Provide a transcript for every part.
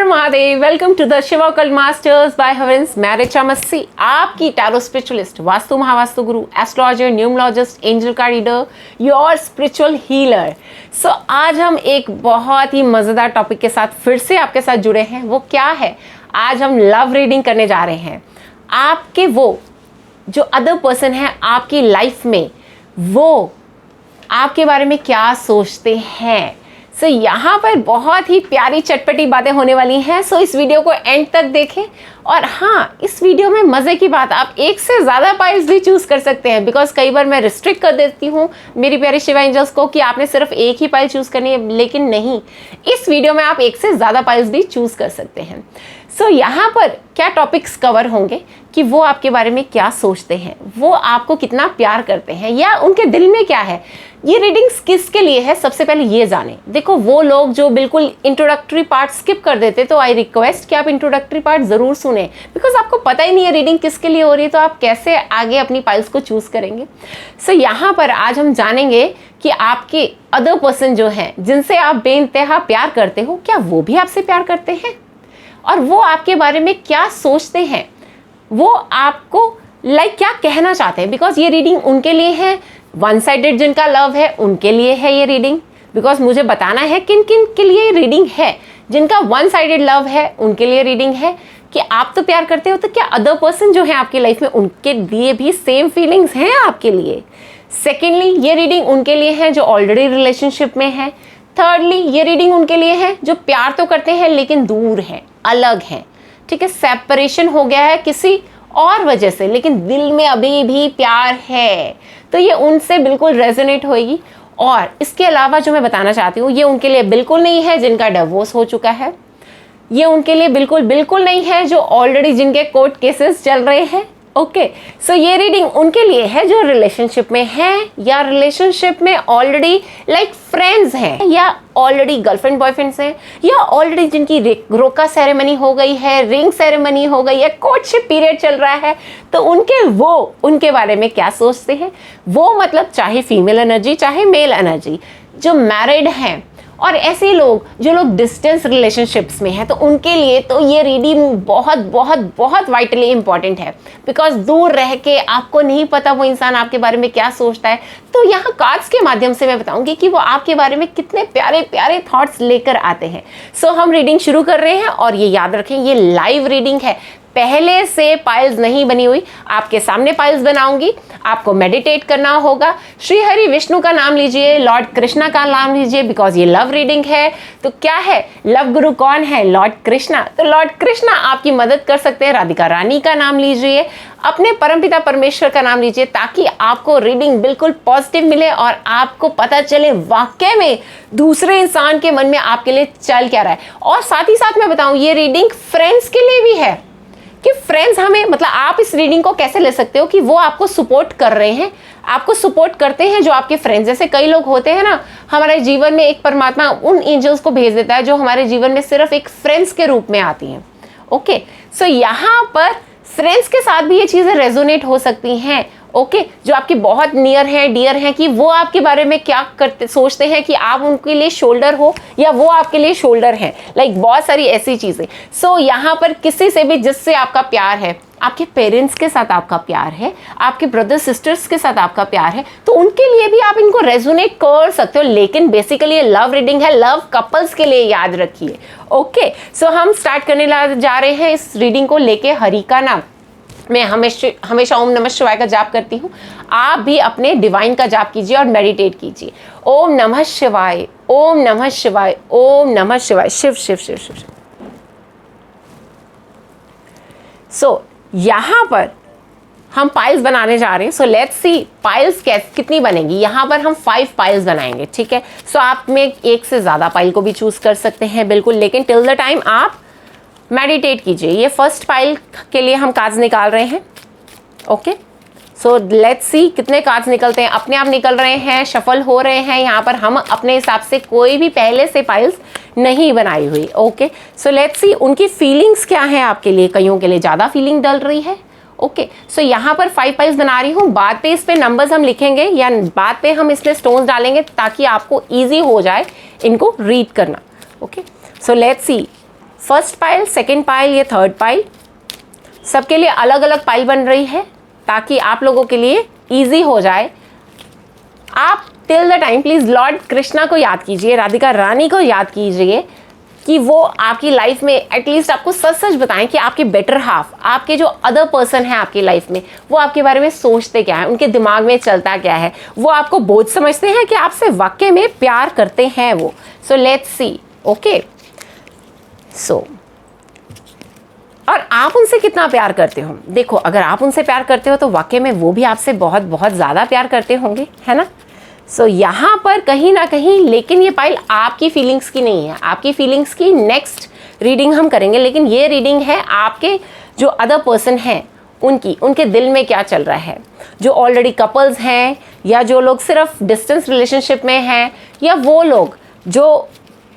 Mahadev, welcome to the Shiva occult masters by Havins. मैं रिचा मस्सी, आपकी tarot spiritualist, vastu Mahavastu guru, astrologer, numerologist, angel card reader, your spiritual healer. So आज हम एक बहुत ही मज़ेदार टॉपिक के साथ फिर से आपके साथ जुड़े हैं। वो क्या है? आज हम लव रीडिंग करने जा रहे हैं। आपके वो जो अदर पर्सन है आपकी लाइफ में, वो आपके बारे में क्या सोचते हैं। सो यहाँ पर बहुत ही प्यारी चटपटी बातें होने वाली हैं। सो इस वीडियो को एंड तक देखें। और हाँ, इस वीडियो में मज़े की बात, आप एक से ज़्यादा पाइल्स भी चूज़ कर सकते हैं। बिकॉज कई बार मैं रिस्ट्रिक्ट कर देती हूँ मेरी प्यारी शिवा एंजल्स को कि आपने सिर्फ एक ही पाइल चूज़ करनी है, लेकिन नहीं, इस वीडियो में आप एक से ज़्यादा पाइल्स भी चूज़ कर सकते हैं। सो यहाँ पर क्या टॉपिक्स कवर होंगे कि वो आपके बारे में क्या सोचते हैं, वो आपको कितना प्यार करते हैं, या उनके दिल में क्या है। ये रीडिंग्स किसके लिए है, सबसे पहले ये जाने। देखो, वो लोग जो बिल्कुल इंट्रोडक्टरी पार्ट स्किप कर देते, तो आई रिक्वेस्ट कि आप इंट्रोडक्टरी पार्ट ज़रूर सुने। बिकॉज आपको पता ही नहीं है रीडिंग किसके लिए हो रही है, तो आप कैसे आगे अपनी पाइल्स को चूज़ करेंगे। सो यहाँ पर आज हम जानेंगे कि आपके अदर पर्सन जो हैं, जिनसे आप बेइंतहा प्यार करते हो, क्या वो भी आपसे प्यार करते हैं, और वो आपके बारे में क्या सोचते हैं, वो आपको क्या कहना चाहते हैं। बिकॉज ये रीडिंग उनके लिए है, वन साइडेड जिनका लव है उनके लिए है ये रीडिंग। बिकॉज मुझे बताना है किन किन के लिए रीडिंग है। जिनका वन साइडेड लव है उनके लिए रीडिंग है कि आप तो प्यार करते हो, तो क्या अदर पर्सन जो है आपकी लाइफ में, उनके लिए भी सेम फीलिंग्स हैं आपके लिए। सेकेंडली, ये रीडिंग उनके लिए है जो ऑलरेडी रिलेशनशिप में है। थर्डली, ये रीडिंग उनके लिए है जो प्यार तो करते हैं लेकिन दूर है, अलग है। ठीक है, सेपरेशन हो गया है किसी और वजह से, लेकिन दिल में अभी भी प्यार है, तो ये उनसे बिल्कुल रेजोनेट होएगी। और इसके अलावा जो मैं बताना चाहती हूँ, ये उनके लिए बिल्कुल नहीं है जिनका डिवोर्स हो चुका है। ये उनके लिए बिल्कुल नहीं है जो ऑलरेडी जिनके कोर्ट केसेस चल रहे हैं। ओके, सो ये रीडिंग उनके लिए है जो रिलेशनशिप में है, या रिलेशनशिप में ऑलरेडी फ्रेंड्स हैं, या ऑलरेडी गर्लफ्रेंड बॉयफ्रेंड्स हैं, या ऑलरेडी जिनकी रोका सेरेमनी हो गई है, रिंग सेरेमनी हो गई है, कोर्टशिप पीरियड चल रहा है। तो उनके बारे में क्या सोचते हैं वो, मतलब चाहे फीमेल एनर्जी चाहे मेल एनर्जी, जो मैरिड हैं और ऐसे लोग जो लोग डिस्टेंस रिलेशनशिप्स में हैं, तो उनके लिए तो ये रीडिंग बहुत बहुत बहुत वाइटली इंपॉर्टेंट है। बिकॉज दूर रह के आपको नहीं पता वो इंसान आपके बारे में क्या सोचता है। तो यहाँ कार्ड्स के माध्यम से मैं बताऊंगी कि वो आपके बारे में कितने प्यारे प्यारे थॉट्स लेकर आते हैं। सो हम रीडिंग शुरू कर रहे हैं, और ये याद रखें ये लाइव रीडिंग है, पहले से पाइल्स नहीं बनी हुई। आपके सामने पाइल्स बनाऊंगी, आपको मेडिटेट करना होगा। श्री हरि विष्णु का नाम लीजिए, लॉर्ड कृष्णा का नाम लीजिए, बिकॉज ये लव रीडिंग है। तो क्या है, लव गुरु कौन है? लॉर्ड कृष्णा। तो लॉर्ड कृष्णा आपकी मदद कर सकते हैं। राधिका रानी का नाम लीजिए, अपने परमपिता परमेश्वर का नाम लीजिए, ताकि आपको रीडिंग बिल्कुल पॉजिटिव मिले और आपको पता चले वाकई में दूसरे इंसान के मन में आपके लिए चल क्या रहा है। और साथ ही साथ मैं बताऊं, ये रीडिंग फ्रेंड्स के लिए भी है कि फ्रेंड्स हमें, मतलब आप इस रीडिंग को कैसे ले सकते हो कि वो आपको सपोर्ट कर रहे हैं, आपको सपोर्ट करते हैं जो आपके फ्रेंड्स। जैसे कई लोग होते हैं ना, हमारे जीवन में एक परमात्मा उन एंजल्स को भेज देता है जो हमारे जीवन में सिर्फ एक फ्रेंड्स के रूप में आती हैं। ओके, सो यहाँ पर फ्रेंड्स के साथ भी ये चीज़ें रेजोनेट हो सकती हैं। ओके, जो आपके बहुत नियर हैं, डियर हैं, कि वो आपके बारे में क्या करते सोचते हैं, कि आप उनके लिए शोल्डर हो या वो आपके लिए शोल्डर हैं। बहुत सारी ऐसी चीज़ें। सो यहाँ पर किसी से भी जिससे आपका प्यार है, आपके पेरेंट्स के साथ आपका प्यार है, आपके ब्रदर सिस्टर्स के साथ आपका प्यार है, तो उनके लिए भी आप इनको रेजोनेट कर सकते हो। लेकिन बेसिकली ये लव रीडिंग है, लव कपल्स के लिए, याद रखिए। ओके, सो हम स्टार्ट करने जा रहे हैं इस रीडिंग को लेके। हरि का नाम मैं हमेशा ओम नमः शिवाय का जाप करती हूँ। आप भी अपने डिवाइन का जाप कीजिए और मेडिटेट कीजिए। ओम नमः शिवाय, ओम नमः शिवाय, ओम नमः शिवाय, शिव शिव शिव शिव शिव। सो यहाँ पर हम पाइल्स बनाने जा रहे हैं। सो लेट्स सी पाइल्स कितनी बनेगी। यहाँ पर हम 5 पाइल्स बनाएंगे। ठीक है, सो आप में एक से ज़्यादा पाइल को भी चूज़ कर सकते हैं बिल्कुल, लेकिन टिल द टाइम आप मेडिटेट कीजिए। ये फर्स्ट पाइल के लिए हम कार्ड्स निकाल रहे हैं। ओके, सो लेट्स सी कितने कार्ड्स निकलते हैं। अपने आप निकल रहे हैं, शफल हो रहे हैं। यहाँ पर हम अपने हिसाब से कोई भी पहले से पाइल्स नहीं बनाई हुई। ओके, सो लेट्स सी उनकी फीलिंग्स क्या है आपके लिए। कईयों के लिए ज़्यादा फीलिंग डल रही है। ओके, सो यहाँ पर 5 पाइल्स बना रही हूँ। बाद पे इस पे नंबर्स हम लिखेंगे, या बाद पे हम इसमें स्टोन्स डालेंगे, ताकि आपको ईजी हो जाए इनको रीड करना। Okay, so let's see first pile, second pile, ये थर्ड पाइल, सबके लिए अलग अलग पाइल बन रही है ताकि आप लोगों के लिए ईजी हो जाए। आप till the time please Lord Krishna को याद कीजिए, राधिका रानी को याद कीजिए कि वो आपकी लाइफ में एटलीस्ट आपको सच सच बताएं कि आपके बेटर हाफ, आपके जो अदर पर्सन है आपकी लाइफ में, वो आपके बारे में सोचते क्या है, उनके दिमाग में चलता क्या है, वो आपको बोझ समझते हैं कि आपसे वाकई में प्यार करते हैं वो। So let's see. ओके, सो और आप उनसे कितना प्यार करते हो। देखो, अगर आप उनसे प्यार करते हो तो वाकई में वो भी आपसे बहुत बहुत ज़्यादा प्यार करते होंगे, है ना। सो यहाँ पर कहीं ना कहीं, लेकिन ये पाइल आपकी फीलिंग्स की नहीं है, आपकी फीलिंग्स की नेक्स्ट रीडिंग हम करेंगे, लेकिन ये रीडिंग है आपके जो अदर पर्सन हैं उनके दिल में क्या चल रहा है। जो ऑलरेडी कपल्स हैं, या जो लोग सिर्फ डिस्टेंस रिलेशनशिप में हैं, या वो लोग जो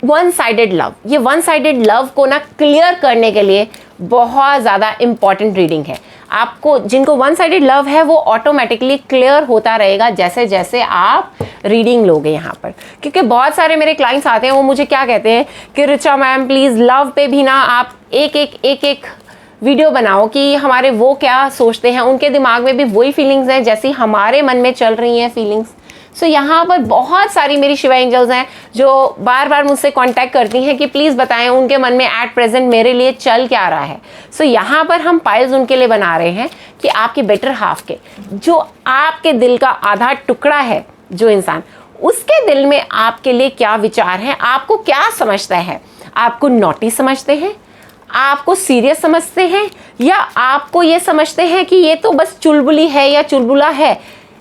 वन साइडेड लव, ये वन साइडेड लव को ना क्लियर करने के लिए बहुत ज़्यादा इम्पॉर्टेंट रीडिंग है। आपको जिनको वन साइडेड लव है वो ऑटोमेटिकली क्लियर होता रहेगा जैसे जैसे आप रीडिंग लोगे यहाँ पर। क्योंकि बहुत सारे मेरे क्लाइंट्स आते हैं, वो मुझे क्या कहते हैं कि रिचा मैम प्लीज़ लव पे भी ना आप एक वीडियो बनाओ कि हमारे वो क्या सोचते हैं, उनके दिमाग में भी वही फीलिंग्स हैं जैसी हमारे मन में चल रही हैं फीलिंग्स। सो यहाँ पर बहुत सारी मेरी शिवा एंजल्स हैं जो बार बार मुझसे कांटेक्ट करती हैं कि प्लीज़ बताएं उनके मन में एट प्रेजेंट मेरे लिए चल क्या रहा है। सो यहाँ पर हम पाइल्स उनके लिए बना रहे हैं कि आपके बेटर हाफ के, जो आपके दिल का आधा टुकड़ा है जो इंसान, उसके दिल में आपके लिए क्या विचार हैं, आपको क्या समझता है। आपको नॉटी समझते हैं, आपको सीरियस समझते हैं, या आपको ये समझते हैं कि ये तो बस चुलबुली है या चुलबुला है,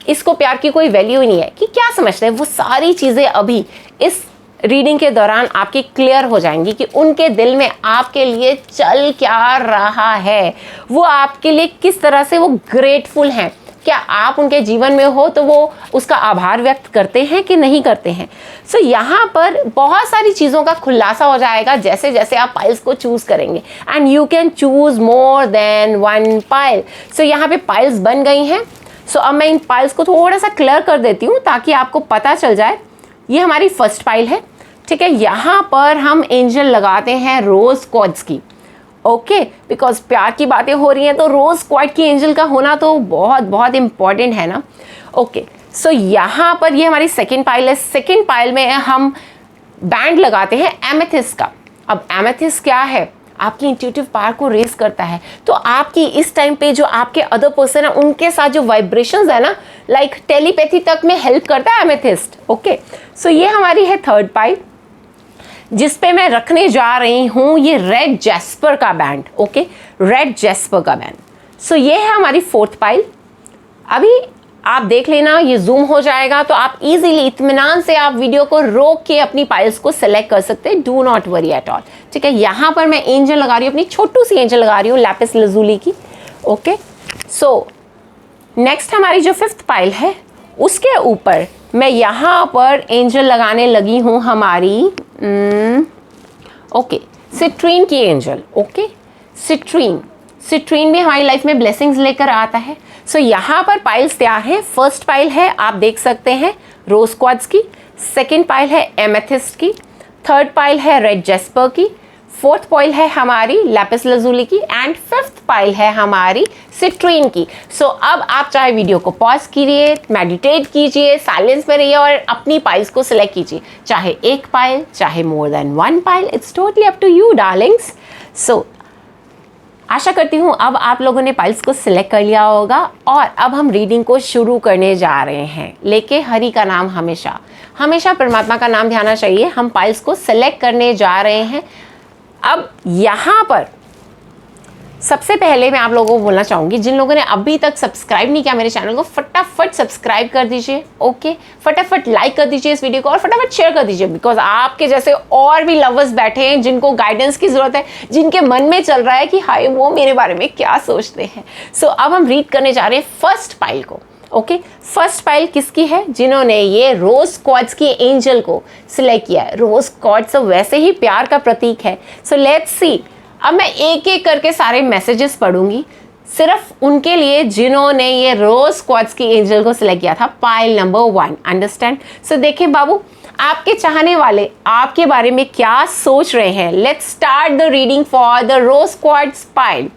इसको प्यार की कोई वैल्यू ही नहीं है, कि क्या समझते हैं। वो सारी चीज़ें अभी इस रीडिंग के दौरान आपकी क्लियर हो जाएंगी कि उनके दिल में आपके लिए चल क्या रहा है, वो आपके लिए किस तरह से वो ग्रेटफुल हैं। क्या आप उनके जीवन में हो तो वो उसका आभार व्यक्त करते हैं कि नहीं करते हैं। सो यहाँ पर बहुत सारी चीज़ों का खुलासा हो जाएगा जैसे जैसे आप पाइल्स को चूज़ करेंगे, and you can choose more than one pile. So यहाँ पे पाइल्स बन गई हैं। सो अब मैं इन पाइल्स को थोड़ा सा क्लियर कर देती हूँ ताकि आपको पता चल जाए। ये हमारी फर्स्ट पाइल है, ठीक है। यहाँ पर हम एंजल लगाते हैं रोज क्वार्ट्ज की, ओके, बिकॉज प्यार की बातें हो रही हैं तो रोज क्वार्ट्ज की एंजल का होना तो बहुत बहुत इंपॉर्टेंट है ना। ओके, सो यहाँ पर ये हमारी सेकेंड पाइल है। सेकेंड पाइल में हम बैंड लगाते हैं एमेथिस्ट का। अब एमेथिस्ट क्या है, आपकी इंट्यूटिव पावर को रेज करता है। तो आपकी इस टाइम पे जो आपके अदर पर्सन है उनके साथ जो वाइब्रेशंस है ना, लाइक टेलीपैथी तक में हेल्प करता है एमेथिस्ट। ओके, सो ये हमारी है थर्ड पाइल, जिस पे मैं रखने जा रही हूँ ये रेड जैस्पर का बैंड। ओके, रेड जैस्पर का बैंड। सो ये है हमारी फोर्थ पाइल। अभी आप देख लेना, ये जूम हो जाएगा तो आप इजीली इत्मीनान से आप वीडियो को रोक के अपनी पाइल्स को सिलेक्ट कर सकते हैं। Do not worry at all, ठीक है। यहाँ पर मैं एंजल लगा रही हूँ, अपनी छोटू सी एंजल लगा रही हूँ लैपिस लजुली की। ओके, सो नेक्स्ट हमारी जो फिफ्थ पाइल है उसके ऊपर मैं यहाँ पर एंजल लगाने लगी हूँ हमारी ओके सिट्रीन की एंजल। ओके, सिट्रीन भी हमारी लाइफ में ब्लेसिंग्स लेकर आता है। सो यहाँ पर पाइल्स तैयार हैं। फर्स्ट पाइल है, आप देख सकते हैं, रोज क्वार्ट्ज की। सेकेंड पाइल है एमेथिस्ट की। थर्ड पाइल है रेड जैस्पर की। फोर्थ पाइल है हमारी लैपिस लजुली की। एंड फिफ्थ पाइल है हमारी सिट्रीन की। सो अब आप चाहे वीडियो को पॉज कीजिए, मेडिटेट कीजिए, साइलेंस में रहिए और अपनी पाइल्स को सिलेक्ट कीजिए, चाहे एक पाइल, चाहे more than one pile, it's totally up to you darlings. So आशा करती हूँ अब आप लोगों ने पाइल्स को सिलेक्ट कर लिया होगा और अब हम रीडिंग को शुरू करने जा रहे हैं। लेके हरि का नाम हमेशा हमेशा परमात्मा का नाम ध्यान चाहिए। हम पाइल्स को सिलेक्ट करने जा रहे हैं। अब यहाँ पर सबसे पहले मैं आप लोगों को बोलना चाहूँगी, जिन लोगों ने अभी तक सब्सक्राइब नहीं किया मेरे चैनल को, फटाफट सब्सक्राइब कर दीजिए। ओके, फटाफट लाइक कर दीजिए इस वीडियो को और फटाफट शेयर कर दीजिए, बिकॉज आपके जैसे और भी लवर्स बैठे हैं जिनको गाइडेंस की ज़रूरत है, जिनके मन में चल रहा है कि हाय वो मेरे बारे में क्या सोचते हैं। सो अब हम रीड करने जा रहे हैं फर्स्ट पाइल को। ओके, फर्स्ट पाइल किसकी है? जिन्होंने ये रोज क्वार्ट्ज की एंजल को सिलेक्ट किया है। रोज क्वार्ट्ज वैसे ही प्यार का प्रतीक है। सो लेट्स सी, अब मैं एक एक करके सारे मैसेजेस पढ़ूंगी सिर्फ उनके लिए जिन्होंने ये रोज क्वार्ट्ज की एंजल को सिलेक्ट किया था, पाइल नंबर 1। अंडरस्टैंड? सो देखिए बाबू, आपके चाहने वाले आपके बारे में क्या सोच रहे हैं? Let's start the reading for the rose quartz pile.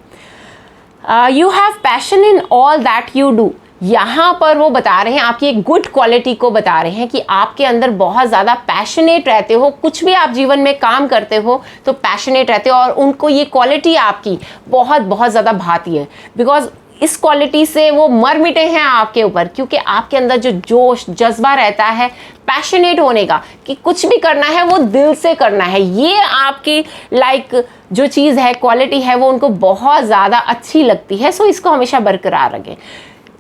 You have passion in all that you do. यहाँ पर वो बता रहे हैं, आपकी एक गुड क्वालिटी को बता रहे हैं कि आपके अंदर बहुत ज़्यादा पैशनेट रहते हो, कुछ भी आप जीवन में काम करते हो तो पैशनेट रहते हो, और उनको ये क्वालिटी आपकी बहुत बहुत ज़्यादा भाती है। बिकॉज इस क्वालिटी से वो मर मिटे हैं आपके ऊपर, क्योंकि आपके अंदर जो जोश जज्बा रहता है पैशनेट होने का, कि कुछ भी करना है वो दिल से करना है, ये आपकी जो चीज़ है, क्वालिटी है, वो उनको बहुत ज़्यादा अच्छी लगती है। सो इसको हमेशा बरकरार रखें।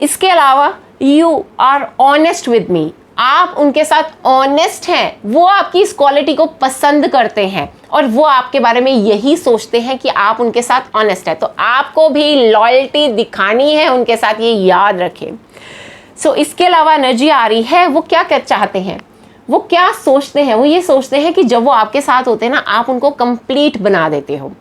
इसके अलावा you are honest with me, आप उनके साथ ऑनेस्ट हैं, वो आपकी इस क्वालिटी को पसंद करते हैं और वो आपके बारे में यही सोचते हैं कि आप उनके साथ ऑनेस्ट है। तो आपको भी लॉयल्टी दिखानी है उनके साथ, ये याद रखें। सो इसके अलावा एनर्जी आ रही है, वो क्या चाहते हैं, वो क्या सोचते हैं, वो ये सोचते हैं कि जब वो आपके साथ होते हैं ना, आप उनको कंप्लीट बना देते हो।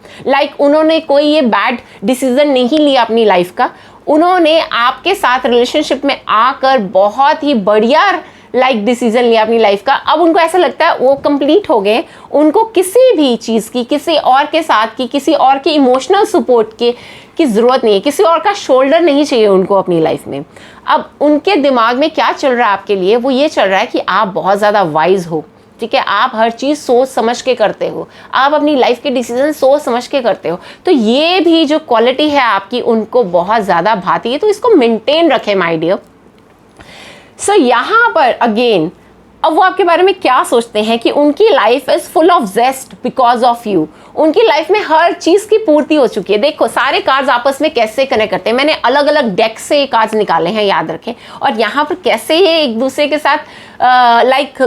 उन्होंने कोई ये बैड डिसीजन नहीं लिया अपनी लाइफ का, उन्होंने आपके साथ रिलेशनशिप में आकर बहुत ही बढ़िया डिसीजन लिया अपनी लाइफ का। अब उनको ऐसा लगता है वो कंप्लीट हो गए, उनको किसी भी चीज़ की, किसी और के साथ की, किसी और की इमोशनल सपोर्ट की ज़रूरत नहीं है, किसी और का शोल्डर नहीं चाहिए उनको अपनी लाइफ में। अब उनके दिमाग में क्या चल रहा है आपके लिए, वो ये चल रहा है कि आप बहुत ज़्यादा वाइज हो, ठीक है, आप हर चीज़ सोच समझ के करते हो, आप अपनी लाइफ के डिसीजन सोच समझ के करते हो। तो ये भी जो क्वालिटी है आपकी उनको बहुत ज़्यादा भाती है, तो इसको मेंटेन रखें माय डियर। सो यहाँ पर अगेन अब वो आपके बारे में क्या सोचते हैं कि उनकी life is full of zest because of you. उनकी लाइफ में हर चीज़ की पूर्ति हो चुकी है। देखो सारे कार्ड्स आपस में कैसे कनेक्ट करते हैं, मैंने अलग अलग डेक से ये कार्ड्स निकाले हैं, याद रखें। और यहाँ पर कैसे ये एक दूसरे के साथ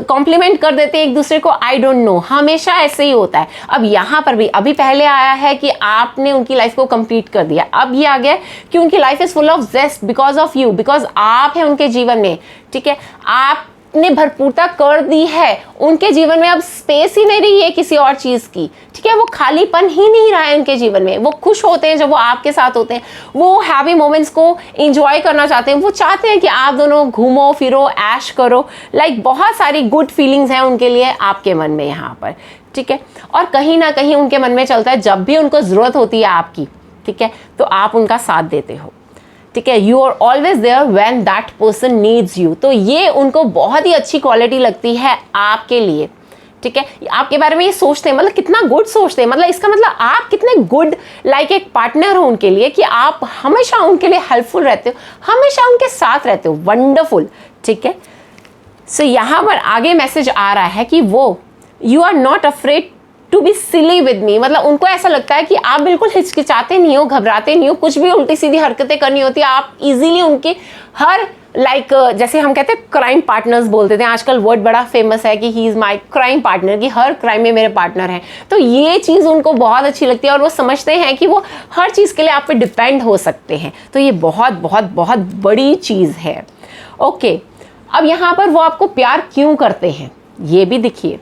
कॉम्प्लीमेंट कर देते हैं एक दूसरे को, आई डोंट नो, हमेशा ऐसे ही होता है। अब यहाँ पर भी अभी पहले आया है कि आपने उनकी लाइफ को कंप्लीट कर दिया, अब ये आ गया कि उनकी life is full of zest because of you, because आप हैं उनके जीवन में, ठीक है, आप ने भरपूरता कर दी है उनके जीवन में। अब स्पेस ही नहीं रही है किसी और चीज़ की, ठीक है, वो खालीपन ही नहीं रहा है उनके जीवन में। वो खुश होते हैं जब वो आपके साथ होते हैं, वो हैप्पी मोमेंट्स को एंजॉय करना चाहते हैं, वो चाहते हैं कि आप दोनों घूमो फिरो ऐश करो, बहुत सारी गुड फीलिंग्स हैं उनके लिए आपके मन में यहाँ पर, ठीक है। और कहीं ना कहीं उनके मन में चलता है जब भी उनको ज़रूरत होती है आपकी, ठीक है, तो आप उनका साथ देते हो, ठीक है, you are always there when that person needs you. तो ये उनको बहुत ही अच्छी क्वालिटी लगती है आपके लिए, ठीक है। आपके बारे में ये सोचते हैं, कितना गुड सोचते हैं, इसका मतलब आप कितने गुड एक पार्टनर हो उनके लिए, कि आप हमेशा उनके लिए हेल्पफुल रहते हो, हमेशा उनके साथ रहते हो, वंडरफुल, ठीक है। सो यहाँ पर आगे मैसेज आ रहा है कि वो you are not afraid to be silly with me, उनको ऐसा लगता है कि आप बिल्कुल हिचकिचाते नहीं हो, घबराते नहीं हो, कुछ भी उल्टी सीधी हरकतें करनी होती है आप इजीली उनके हर जैसे हम कहते हैं क्राइम पार्टनर्स बोलते थे, आजकल वर्ड बड़ा फेमस है कि he is my crime partner, कि हर क्राइम में मेरे पार्टनर हैं। तो ये चीज़ उनको बहुत अच्छी लगती है और वो समझते हैं कि वो हर चीज़ के लिए आप पे डिपेंड हो सकते हैं। तो ये बहुत बहुत बहुत बड़ी चीज़ है। ओके, अब यहाँ पर वो आपको प्यार क्यों करते हैं ये भी देखिए।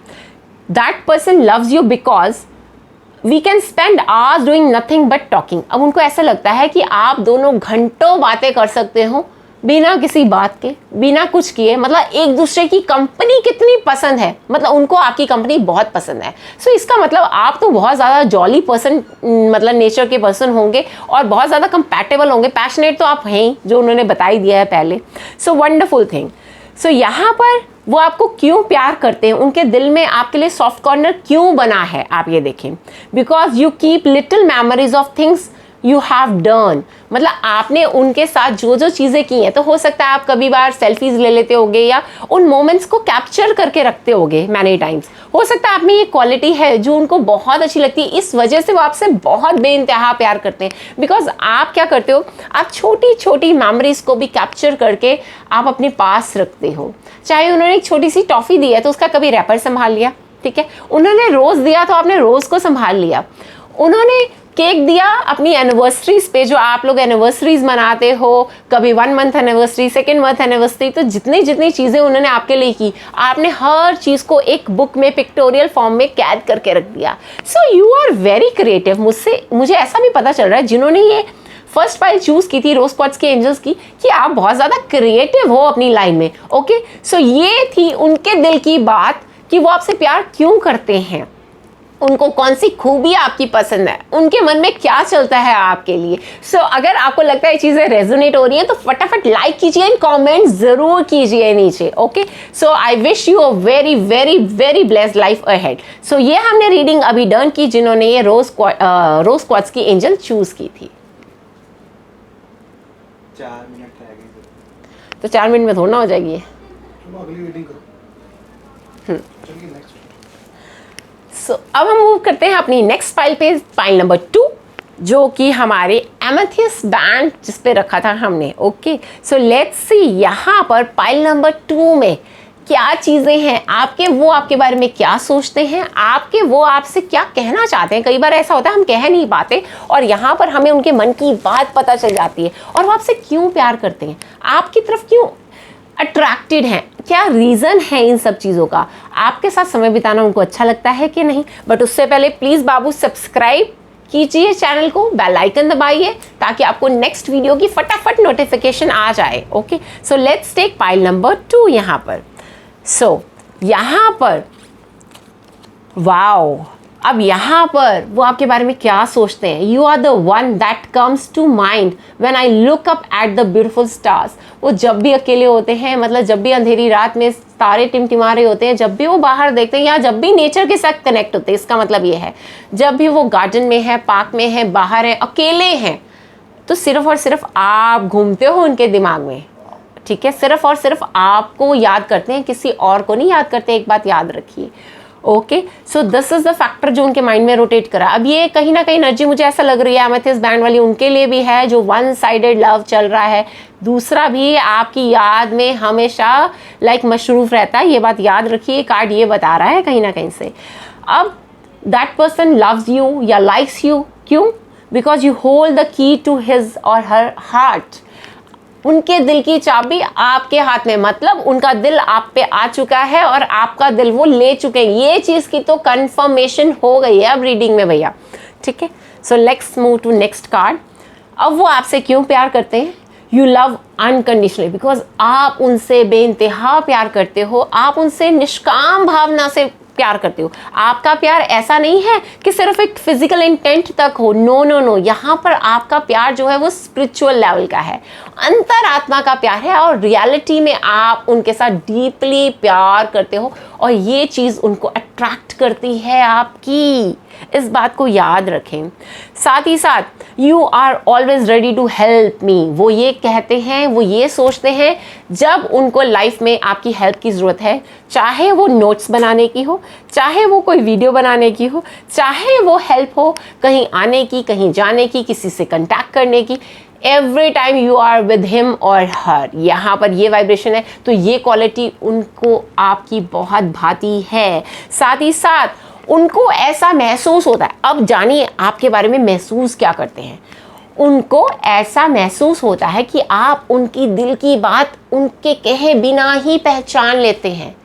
That person loves you because we can spend hours doing nothing but talking। अब उनको ऐसा लगता है कि आप दोनों घंटों बातें कर सकते हो बिना किसी बात के, बिना कुछ किए, एक दूसरे की कंपनी कितनी पसंद है, उनको आपकी कंपनी बहुत पसंद है। सो इसका मतलब आप तो बहुत ज़्यादा जॉली पर्सन नेचर के पर्सन होंगे और बहुत ज़्यादा कंपैटिबल होंगे, पैशनेट तो आप हैं ही, जो उन्होंने बता ही दिया है पहले। So wonderful thing. सो यहाँ पर वो आपको क्यों प्यार करते हैं, उनके दिल में आपके लिए सॉफ्ट कॉर्नर क्यों बना है, आप ये देखें। Because you keep little memories of things you have done, आपने उनके साथ जो जो चीज़ें की हैं, तो हो सकता है आप कभी बार सेल्फीज ले लेते होगे या उन मोमेंट्स को कैप्चर करके रखते होगे मैनी टाइम्स। हो सकता है आप में ये क्वालिटी है जो उनको बहुत अच्छी लगती है, इस वजह से वो आपसे बहुत बेइंतहा प्यार करते हैं। बिकॉज आप क्या करते हो, आप छोटी छोटी मेमोरीज को भी कैप्चर करके आप अपने पास रखते हो। चाहे उन्होंने एक छोटी सी टॉफ़ी दी है तो उसका कभी रैपर संभाल लिया, ठीक है, उन्होंने रोज़ दिया तो आपने रोज़ को संभाल लिया, उन्होंने केक दिया अपनी एनिवर्सरीज पे, जो आप लोग एनिवर्सरीज मनाते हो, कभी 1 month anniversary, 2nd month anniversary, तो जितनी जितनी चीज़ें उन्होंने आपके लिए की, आपने हर चीज़ को एक बुक में पिक्टोरियल फॉर्म में कैद करके रख दिया। So you are very creative. मुझे ऐसा भी पता चल रहा है जिन्होंने ये फर्स्ट फाइल चूज़ की थी रोज क्वार्ट्ज के एंजल्स की, कि आप बहुत ज़्यादा क्रिएटिव हो अपनी लाइन में। ओके, सो ये थी उनके दिल की बात कि वो आपसे प्यार क्यों करते हैं, उनको कौन सी खूबी आपकी पसंद है, उनके मन में क्या चलता है आपके लिए। सो अगर आपको लगता है ये चीज़ें रेजोनेट हो रही हैं तो फटाफट लाइक कीजिए एंड कमेंट ज़रूर कीजिए नीचे। Okay, so I wish you a very very very blessed life ahead. So ये हमने रीडिंग अभी डन की जिन्होंने ये रोज क्वार्ट्ज की एंजल चूज़ की थी। 4 मिनट रह गए तो 4 मिनट में थोड़ा ना हो जाएगी। चलो अगली रीडिंग करो। चलिए नेक्स्ट। सो अब हम मूव करते हैं अपनी नेक्स्ट पाइल पे, पाइल नंबर 2, जो कि हमारे एमेथियस्ट बैंड जिस पे रखा था हमने। ओके, सो लेट्स सी यहाँ पर पाइल नंबर 2 में क्या चीज़ें हैं, वो आपके बारे में क्या सोचते हैं, वो आपसे क्या कहना चाहते हैं। कई बार ऐसा होता है हम कह नहीं पाते और यहाँ पर हमें उनके मन की बात पता चल जाती है, और वो आपसे क्यों प्यार करते हैं, आपकी तरफ क्यों अट्रैक्टेड हैं, क्या रीज़न है इन सब चीज़ों का, आपके साथ समय बिताना उनको अच्छा लगता है कि नहीं। बट उससे पहले प्लीज़ बाबू सब्सक्राइब कीजिए चैनल को, बेल आइकन दबाइए ताकि आपको नेक्स्ट वीडियो की फटाफट नोटिफिकेशन आ जाए। Okay, so let's take pile number 2 यहाँ पर। सो यहाँ पर वाओ, अब यहाँ पर वो आपके बारे में क्या सोचते हैं। You are the one that comes to mind when I look up at the beautiful stars. वो जब भी अकेले होते हैं, मतलब जब भी अंधेरी रात में तारे टिमटिमा रहे होते हैं, जब भी वो बाहर देखते हैं या जब भी नेचर के साथ कनेक्ट होते हैं, इसका मतलब ये है जब भी वो गार्डन में है, पार्क में है, बाहर है, अकेले हैं, तो सिर्फ और सिर्फ आप घूमते हो उनके दिमाग में। ठीक है, सिर्फ और सिर्फ आपको याद करते हैं, किसी और को नहीं याद करते, एक बात याद रखिए। Okay, so this is the factor जो उनके माइंड में रोटेट करा। अब ये कहीं ना कहीं एनर्जी मुझे ऐसा लग रही है एमेथिस्ट बैंड वाली उनके लिए भी है, जो वन साइडेड लव चल रहा है। दूसरा भी आपकी याद में हमेशा लाइक मशरूफ रहता है, ये बात याद रखिए, कार्ड ये बता रहा है कहीं ना कहीं से। अब दैट पर्सन लव्स यू या लाइक्स यू, क्यों? Because you hold the key to his और हर हार्ट। उनके दिल की चाबी आपके हाथ में, मतलब उनका दिल आप पे आ चुका है और आपका दिल वो ले चुके हैं। ये चीज़ की तो कंफर्मेशन हो गई है अब रीडिंग में भैया। ठीक है, so let's move to next card. अब वो आपसे क्यों प्यार करते हैं? यू लव अनकंडीशनली, बिकॉज आप उनसे बेइंतहा प्यार करते हो, आप उनसे निष्काम भावना से प्यार करते हो। आपका प्यार ऐसा नहीं है कि सिर्फ एक फिजिकल इंटेंट तक हो, नो नो नो, यहाँ पर आपका प्यार जो है वो स्पिरिचुअल लेवल का है, अंतरात्मा का प्यार है, और रियलिटी में आप उनके साथ डीपली प्यार करते हो और ये चीज़ उनको अट्रैक्ट करती है आपकी। इस बात को याद रखें। साथ ही साथ you are always ready to help me, वो ये कहते हैं, वो ये सोचते हैं जब उनको लाइफ में आपकी हेल्प की ज़रूरत है, चाहे वो नोट्स बनाने की हो, चाहे वो कोई वीडियो बनाने की हो, चाहे वो हेल्प हो कहीं आने की, कहीं जाने की, किसी से कंटैक्ट करने की, every time you are with him और हर। यहाँ पर ये वाइब्रेशन है, तो ये क्वालिटी उनको आपकी बहुत भाती है। साथ ही साथ उनको ऐसा महसूस होता है, अब जानिए आपके बारे में महसूस क्या करते हैं। उनको ऐसा महसूस होता है कि आप उनकी दिल की बात उनके कहे बिना ही पहचान लेते हैं।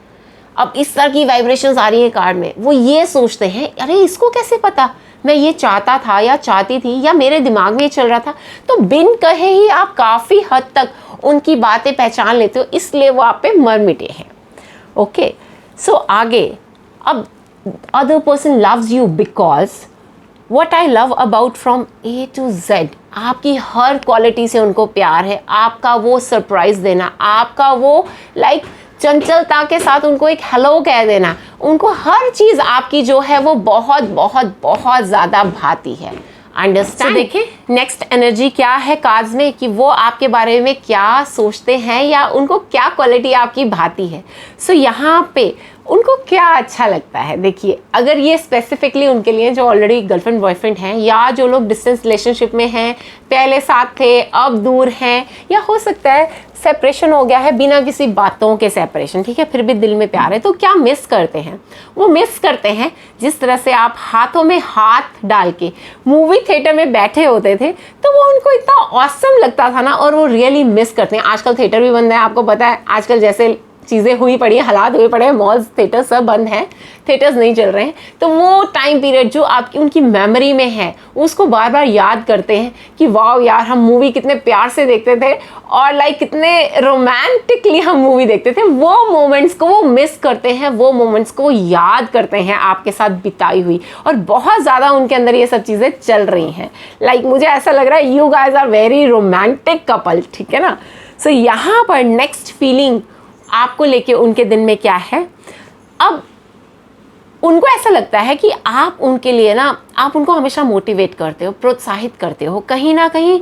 अब इस तरह की वाइब्रेशंस आ रही है कार्ड में, वो ये सोचते हैं अरे इसको कैसे पता, मैं ये चाहता था या चाहती थी या मेरे दिमाग में ये चल रहा था। तो बिन कहे ही आप काफ़ी हद तक उनकी बातें पहचान लेते हो, इसलिए वो आप पे मर मिटे हैं। ओके, सो आगे, अब other person loves you because what I love about from A to Z, आपकी हर क्वालिटी से उनको प्यार है। आपका वो सरप्राइज़ देना, आपका वो लाइक चंचलता के साथ उनको एक हेलो कह देना, उनको हर चीज़ आपकी जो है वो बहुत बहुत बहुत ज़्यादा भाती है। अंडरस्टैंड? देखिए नेक्स्ट एनर्जी क्या है कार्ड्स में, कि वो आपके बारे में क्या सोचते हैं या उनको क्या क्वालिटी आपकी भाती है। सो यहाँ पे उनको क्या अच्छा लगता है। देखिए अगर ये स्पेसिफिकली उनके लिए जो ऑलरेडी गर्लफ्रेंड बॉयफ्रेंड हैं, या जो लोग डिस्टेंस रिलेशनशिप में हैं, पहले साथ थे अब दूर हैं, या हो सकता है सेपरेशन हो गया है बिना किसी बातों के सेपरेशन, ठीक है, फिर भी दिल में प्यार है, तो क्या मिस करते हैं? वो मिस करते हैं जिस तरह से आप हाथों में हाथ डाल के मूवी थिएटर में बैठे होते थे, तो वो उनको इतना ऑसम लगता था ना, और वो रियली मिस करते हैं। आजकल थिएटर भी बंद है, आपको पता है, आजकल जैसे चीज़ें हुई पड़ी हैं, हालात हुए पड़े हैं, मॉल्स थिएटर्स सब बंद हैं, थिएटर्स नहीं चल रहे हैं, तो वो टाइम पीरियड जो आपकी उनकी मेमोरी में है उसको बार बार याद करते हैं कि वाह यार हम मूवी कितने प्यार से देखते थे और लाइक कितने रोमांटिकली हम मूवी देखते थे। वो मोमेंट्स को वो मिस करते हैं, वो मोमेंट्स को वो याद करते हैं आपके साथ बिताई हुई, और बहुत ज़्यादा उनके अंदर ये सब चीज़ें चल रही हैं। लाइक मुझे ऐसा लग रहा है you guys are very romantic couple, ठीक है ना। सो यहाँ पर नेक्स्ट फीलिंग आपको लेके उनके दिन में क्या है, अब उनको ऐसा लगता है कि आप उनके लिए ना, आप उनको हमेशा मोटिवेट करते हो, प्रोत्साहित करते हो, कहीं ना कहीं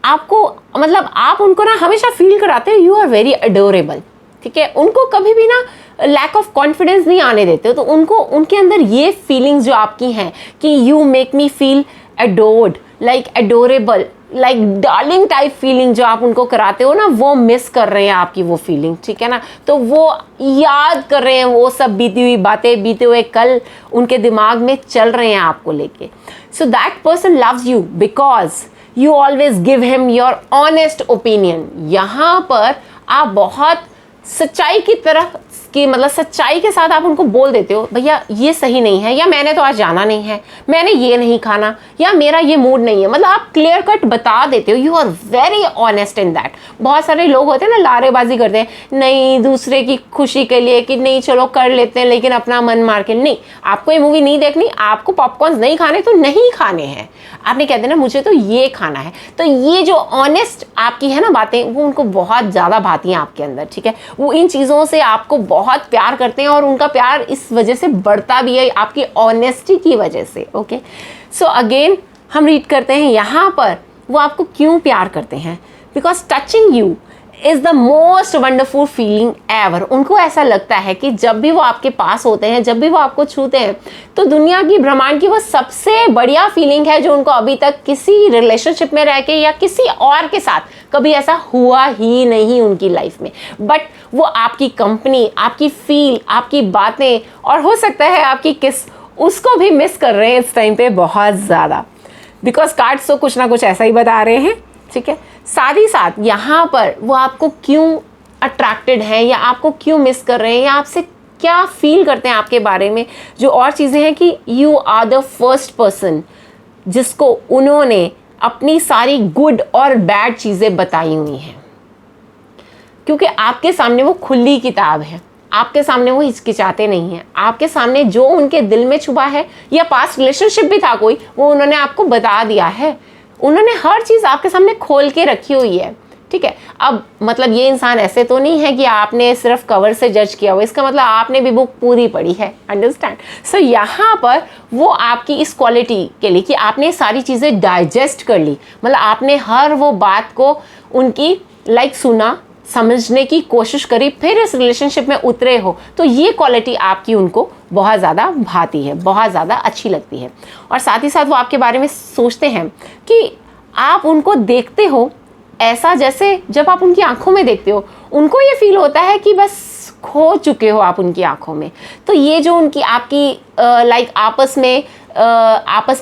आपको मतलब आप उनको ना हमेशा फील कराते हो यू आर वेरी अडोरेबल, ठीक है। उनको कभी भी ना लैक ऑफ कॉन्फिडेंस नहीं आने देते हो, तो उनको उनके अंदर ये फीलिंग्स जो आपकी हैं कि you make me feel adored, like adorable, like darling type feeling जो आप उनको कराते हो ना, वो मिस कर रहे हैं आपकी वो फीलिंग, ठीक है ना। तो वो याद कर रहे हैं, वो सब बीती हुई बातें, बीते हुए कल उनके दिमाग में चल रहे हैं आपको लेके। So that person loves you because you always give him your honest opinion. यहाँ पर आप बहुत सच्चाई की तरह कि मतलब सच्चाई के साथ आप उनको बोल देते हो भैया ये सही नहीं है, या मैंने तो आज जाना नहीं है, मैंने ये नहीं खाना, या मेरा ये मूड नहीं है, मतलब आप क्लियर कट बता देते हो। You are very honest in that. बहुत सारे लोग होते हैं ना लारेबाजी करते हैं, नहीं दूसरे की खुशी के लिए कि नहीं चलो कर लेते हैं, लेकिन अपना मन मार के नहीं, आपको ये मूवी नहीं देखनी, आपको पॉपकॉर्न नहीं खाने तो नहीं खाने हैं, आपने कह देना मुझे तो ये खाना है। तो ये जो ऑनेस्ट आपकी है ना बातें, वो उनको बहुत ज़्यादा भाती हैं आपके अंदर, ठीक है। वो इन चीज़ों से आपको बहुत प्यार करते हैं और उनका प्यार इस वजह से बढ़ता भी है आपकी ऑनेस्टी की वजह से। ओके, सो अगेन हम रीड करते हैं यहाँ पर वो आपको क्यों प्यार करते हैं, because touching you is the most wonderful feeling ever. उनको ऐसा लगता है कि जब भी वो आपके पास होते हैं, जब भी वो आपको छूते हैं, तो दुनिया की ब्रह्मांड की वो सबसे बढ़िया फीलिंग है जो उनको अभी तक किसी रिलेशनशिप में रह के या किसी और के साथ कभी ऐसा हुआ ही नहीं उनकी लाइफ में। बट वो आपकी कंपनी, आपकी फील, आपकी बातें और हो सकता है आपकी किस, उसको भी मिस कर रहे हैं इस टाइम पे बहुत ज़्यादा, बिकॉज कार्ड्स तो कुछ ना कुछ ऐसा ही बता रहे हैं, ठीक है। साथ ही साथ यहाँ पर वो आपको क्यों अट्रैक्टेड हैं या आपको क्यों मिस कर रहे हैं या आपसे क्या फील करते हैं आपके बारे में, जो और चीज़ें हैं कि you are the first person जिसको उन्होंने अपनी सारी गुड और बैड चीज़ें बताई हुई हैं, क्योंकि आपके सामने वो खुली किताब है, आपके सामने वो हिचकिचाते नहीं हैं, आपके सामने जो उनके दिल में छुपा है या पास्ट रिलेशनशिप भी था कोई, वो उन्होंने आपको बता दिया है। उन्होंने हर चीज़ आपके सामने खोल के रखी हुई है, ठीक है। अब मतलब ये इंसान ऐसे तो नहीं है कि आपने सिर्फ कवर से जज किया हो, इसका मतलब आपने भी बुक पूरी पढ़ी है, अंडरस्टैंड। सो यहाँ पर वो आपकी इस क्वालिटी के लिए कि आपने सारी चीज़ें डाइजेस्ट कर ली, मतलब आपने हर वो बात को उनकी लाइक सुना, समझने की कोशिश करी, फिर इस रिलेशनशिप में उतरे हो, तो ये क्वालिटी आपकी उनको बहुत ज़्यादा भाती है, बहुत ज़्यादा अच्छी लगती है। और साथ ही साथ वो आपके बारे में सोचते हैं कि आप उनको देखते हो ऐसा जैसे जब आप उनकी आंखों में देखते हो, उनको ये फील होता है कि बस खो चुके हो आप उनकी आंखों में। तो ये जो उनकी आपकी लाइक आपस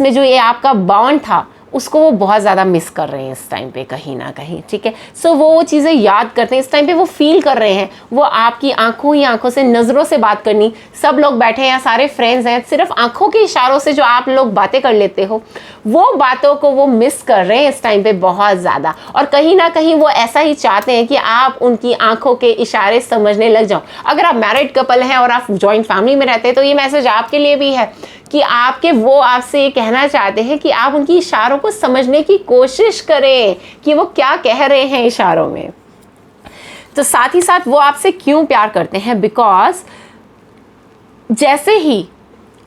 में जो ये आपका बॉन्ड था, उसको वो बहुत ज़्यादा मिस कर रहे हैं इस टाइम पे कहीं ना कहीं, ठीक है। सो वो चीज़ें याद करते हैं इस टाइम पे, वो फील कर रहे हैं, वो आपकी आंखों ही आंखों से, नज़रों से बात करनी, सब लोग बैठे हैं, सारे फ्रेंड्स हैं, सिर्फ आंखों के इशारों से जो आप लोग बातें कर लेते हो, वो बातों को वो मिस कर रहे हैं इस टाइम पे बहुत ज़्यादा। और कहीं ना कहीं वो ऐसा ही चाहते हैं कि आप उनकी आंखों के इशारे समझने लग जाओ। अगर आप मैरिड कपल हैं और आप जॉइंट फैमिली में रहते हैं, तो ये मैसेज आपके लिए भी है कि वो आपसे ये कहना चाहते हैं कि आप उनकी इशारों को समझने की कोशिश करें कि वो क्या कह रहे हैं इशारों में। तो साथ ही साथ वो आपसे क्यों प्यार करते हैं, बिकॉज जैसे ही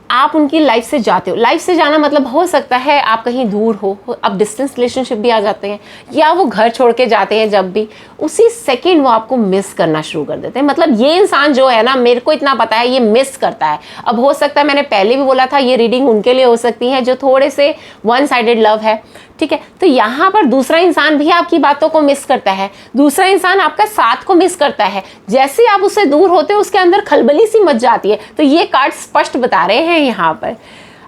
आप उनकी लाइफ से जाते हो, लाइफ से जाना मतलब हो सकता है आप कहीं दूर हो, अब डिस्टेंस रिलेशनशिप भी आ जाते हैं, या वो घर छोड़ के जाते हैं, जब भी उसी सेकंड वो आपको मिस करना शुरू कर देते हैं। मतलब ये इंसान जो है ना, मेरे को इतना पता है, ये मिस करता है। अब हो सकता है, मैंने पहले भी बोला था, ये रीडिंग उनके लिए हो सकती है जो थोड़े से वन साइडेड लव है, ठीक है। तो यहाँ पर दूसरा इंसान भी आपकी बातों को मिस करता है, दूसरा इंसान आपका साथ को मिस करता है। जैसे आप उससे दूर होते हो, उसके अंदर खलबली सी मच जाती है। तो ये कार्ड स्पष्ट बता रहे हैं यहाँ पर।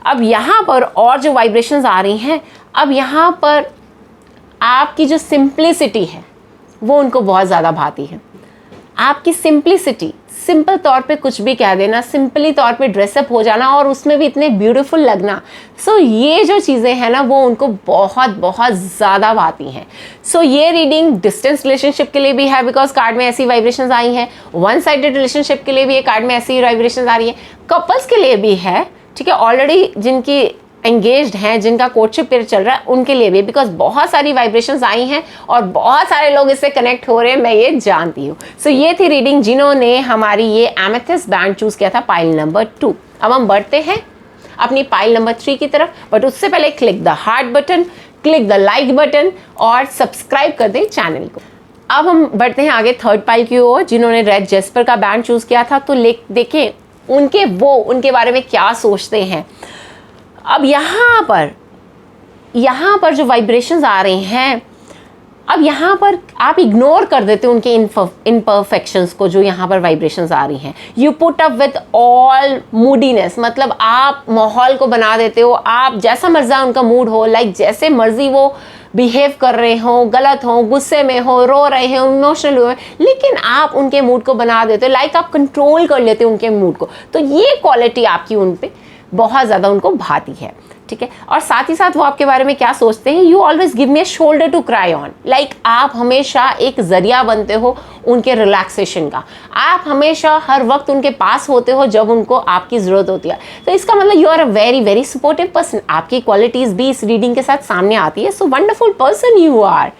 अब यहाँ पर और जो वाइब्रेशंस आ रही हैं, अब यहाँ पर आपकी जो सिंप्लिसिटी है वो उनको बहुत ज़्यादा भाती है। आपकी सिंप्लिसिटी, सिंपल तौर पे कुछ भी कह देना, सिंपली तौर पे ड्रेसअप हो जाना और उसमें भी इतने ब्यूटीफुल लगना, सो ये जो चीज़ें हैं ना वो उनको बहुत बहुत ज़्यादा भाती हैं। सो ये रीडिंग डिस्टेंस रिलेशनशिप के लिए भी है, बिकॉज कार्ड में ऐसी वाइब्रेशंस आई हैं। वन साइडेड रिलेशनशिप के लिए भी ये कार्ड में ऐसी वाइब्रेशंस आ रही है। कपल्स के लिए भी है, ठीक है, ऑलरेडी जिनकी एंगेज्ड हैं, जिनका कोर्टशिप पीरियड चल रहा है, उनके लिए भी, बिकॉज बहुत सारी वाइब्रेशंस आई हैं और बहुत सारे लोग इससे कनेक्ट हो रहे हैं, मैं ये जानती हूँ। सो ये थी रीडिंग जिन्होंने हमारी ये एमेथिस्ट बैंड चूज़ किया था पाइल नंबर 2। अब हम बढ़ते हैं अपनी पाइल नंबर 3 की तरफ, बट उससे पहले click the heart button, click the like button और सब्सक्राइब कर दें चैनल को। अब हम बढ़ते हैं आगे थर्ड पाइल की ओर, जिन्होंने रेड जेस्पर का बैंड चूज़ किया था। तो देखें उनके बारे में क्या सोचते हैं। अब यहाँ पर जो वाइब्रेशंस आ रही हैं, अब यहाँ पर आप इग्नोर कर देते हो उनके इम्परफेक्शंस को, जो यहाँ पर वाइब्रेशंस आ रही हैं। You put up with all मूडीनेस, मतलब आप माहौल को बना देते हो, आप जैसा मर्जी उनका मूड हो, लाइक जैसे मर्जी वो बिहेव कर रहे हो, गलत हो, गुस्से में हो, रो रहे हो, इमोशनल हो, लेकिन आप उनके मूड को बना देते हो, लाइक आप कंट्रोल कर लेते हो उनके मूड को। तो ये क्वालिटी आपकी उन पे बहुत ज़्यादा उनको भाती है, ठीक है। और साथ ही साथ वो आपके बारे में क्या सोचते हैं, you always give me a shoulder to cry on, like आप हमेशा एक जरिया बनते हो उनके रिलैक्सेशन का। आप हमेशा हर वक्त उनके पास होते हो जब उनको आपकी ज़रूरत होती है। तो इसका मतलब you are a very very supportive person. आपकी क्वालिटीज़ भी इस रीडिंग के साथ सामने आती है। So wonderful person you are.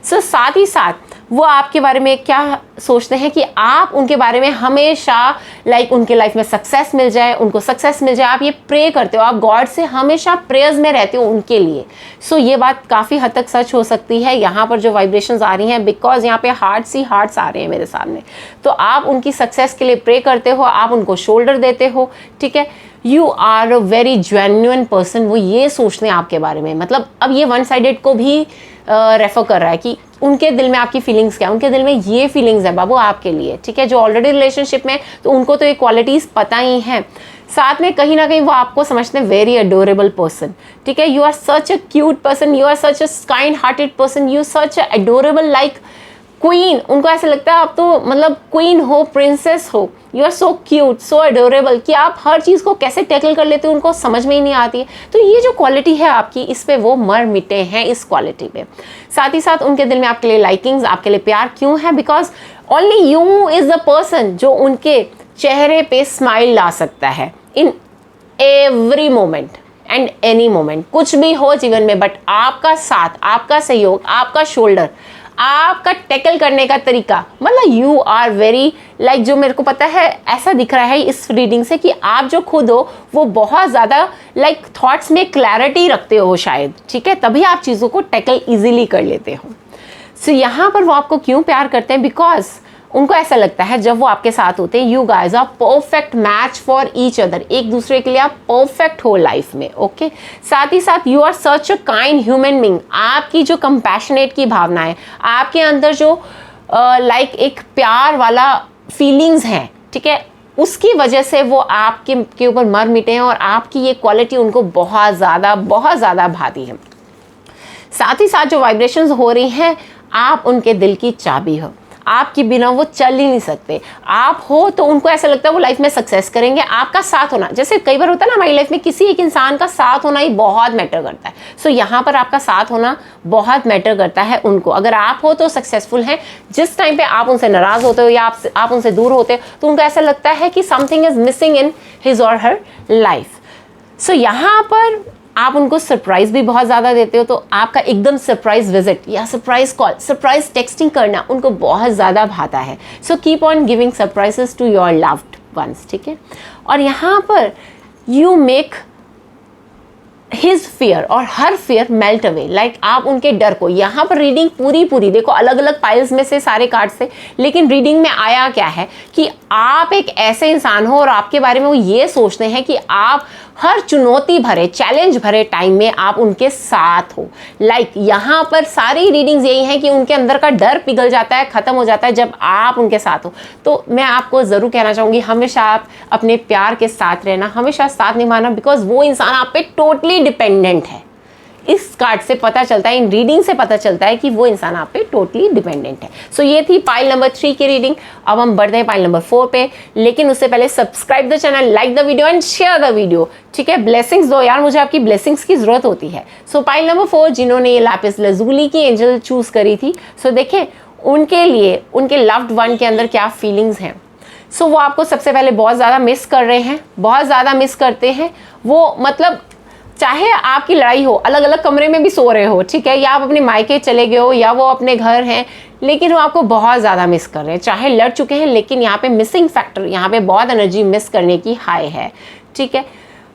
So साथ ही साथ वो आपके बारे में क्या सोचते हैं कि आप उनके बारे में हमेशा लाइक उनके लाइफ में सक्सेस मिल जाए, उनको सक्सेस मिल जाए। आप ये प्रे करते हो, आप गॉड से हमेशा प्रेयर्स में रहते हो उनके लिए। सो ये बात काफ़ी हद तक सच हो सकती है यहाँ पर जो वाइब्रेशंस आ रही हैं, बिकॉज यहाँ पे हार्ट्स आ रहे हैं मेरे सामने। तो आप उनकी सक्सेस के लिए प्रे करते हो, आप उनको शोल्डर देते हो, ठीक है। You are a very genuine person, वो ये सोचते हैं आपके बारे में। मतलब अब ये वन साइडेड को भी रेफर कर रहा है कि उनके दिल में आपकी फीलिंग्स क्या है। उनके दिल में ये फीलिंग्स है बाबू आपके लिए, ठीक है। जो ऑलरेडी रिलेशनशिप में, तो उनको तो ये क्वालिटीज़ पता ही हैं। साथ में कहीं ना कहीं वो आपको समझते हैं वेरी अडोरेबल पर्सन, ठीक है। You are such a cute person, you are such a kind hearted person, you such a adorable like queen. उनको ऐसा लगता है आप तो मतलब क्वीन हो, प्रिंसेस हो। You are so cute, so adorable कि आप हर चीज़ को कैसे टैकल कर लेते हो उनको समझ में ही नहीं आती है। तो ये जो क्वालिटी है आपकी, इस पे वो मर मिटे हैं, इस क्वालिटी पे। साथ ही साथ उनके दिल में आपके लिए लाइकिंग्स, आपके लिए प्यार क्यों है, because only you is the person जो उनके चेहरे पे स्माइल ला सकता है in every moment and any moment. कुछ भी हो जीवन में, बट आपका साथ, आपका सहयोग, आपका शोल्डर, आपका टैकल करने का तरीका, मतलब यू आर वेरी लाइक, जो मेरे को पता है ऐसा दिख रहा है इस रीडिंग से कि आप जो खुद हो वो बहुत ज़्यादा लाइक थॉट्स में क्लैरिटी रखते हो शायद, ठीक है। तभी आप चीज़ों को टैकल इजीली कर लेते हो। सो यहाँ पर वो आपको क्यों प्यार करते हैं, बिकॉज उनको ऐसा लगता है जब वो आपके साथ होते हैं, you guys are perfect match for each other. एक दूसरे के लिए आप परफेक्ट हो लाइफ में, ओके। साथ ही साथ you are such a kind human being. आपकी जो कंपैशनेट की भावना है, आपके अंदर जो लाइक एक प्यार वाला फीलिंग्स हैं, ठीक है, उसकी वजह से वो आपके ऊपर मर मिटे हैं और आपकी ये क्वालिटी उनको बहुत ज़्यादा भाती है। साथ ही साथ जो वाइब्रेशंस हो रही हैं, आप उनके दिल की चाबी हो। आपके बिना वो चल ही नहीं सकते। आप हो तो उनको ऐसा लगता है वो लाइफ में सक्सेस करेंगे। आपका साथ होना, जैसे कई बार होता है ना हमारी लाइफ में, किसी एक इंसान का साथ होना ही बहुत मैटर करता है। सो यहाँ पर आपका साथ होना बहुत मैटर करता है उनको। अगर आप हो तो सक्सेसफुल हैं। जिस टाइम पे आप उनसे नाराज़ होते हो या आप उनसे दूर होते हो, तो उनको ऐसा लगता है कि something is missing in his और हर लाइफ। सो यहाँ पर आप उनको सरप्राइज़ भी बहुत ज़्यादा देते हो। तो आपका एकदम सरप्राइज़ विजिट या सरप्राइज़ कॉल, सरप्राइज़ टेक्सटिंग करना उनको बहुत ज़्यादा भाता है। So keep on giving surprises to your loved ones, ठीक है। और यहाँ पर यू मेक हिज फियर और हर फियर मेल्ट अवे, लाइक आप उनके डर को, यहाँ पर रीडिंग पूरी देखो अलग अलग पाइल्स में से सारे कार्ड से, लेकिन रीडिंग में आया क्या है कि आप एक ऐसे इंसान हो और आपके बारे में वो ये सोचते हैं कि आप हर चुनौती भरे, चैलेंज भरे टाइम में आप उनके साथ हो। लाइक यहाँ पर सारी रीडिंग्स यही हैं कि उनके अंदर का डर पिघल जाता है, ख़त्म हो जाता है जब आप उनके साथ हो। तो मैं आपको ज़रूर कहना चाहूँगी, हमेशा आप अपने प्यार के साथ रहना, हमेशा साथ निभाना, बिकॉज वो इंसान आप पे टोटली डिपेंडेंट है। इस कार्ड से पता चलता है, इन रीडिंग से पता चलता है कि वो इंसान आप पे टोटली डिपेंडेंट है। सो ये थी पाइल नंबर 3 की रीडिंग। अब हम बढ़ते हैं पाइल नंबर 4 पे, लेकिन उससे पहले subscribe the channel, like the video and share the video, ठीक है। ब्लेसिंग्स दो यार, मुझे आपकी ब्लेसिंग्स की जरूरत होती है। सो पाइल नंबर 4, जिन्होंने ये लैपिस लजुली की एंजल चूज करी थी, सो देखें उनके लिए उनके लव्ड वन के अंदर क्या फीलिंग्स हैं। सो वो आपको सबसे पहले बहुत ज़्यादा मिस कर रहे हैं, बहुत ज़्यादा मिस करते हैं वो। मतलब चाहे आपकी लड़ाई हो, अलग अलग कमरे में भी सो रहे हो, ठीक है, या आप अपने मायके चले गए हो, या वो अपने घर हैं, लेकिन वो आपको बहुत ज़्यादा मिस कर रहे हैं। चाहे लड़ चुके हैं, लेकिन यहाँ पे मिसिंग फैक्टर, यहाँ पे बहुत एनर्जी मिस करने की हाई है, ठीक है।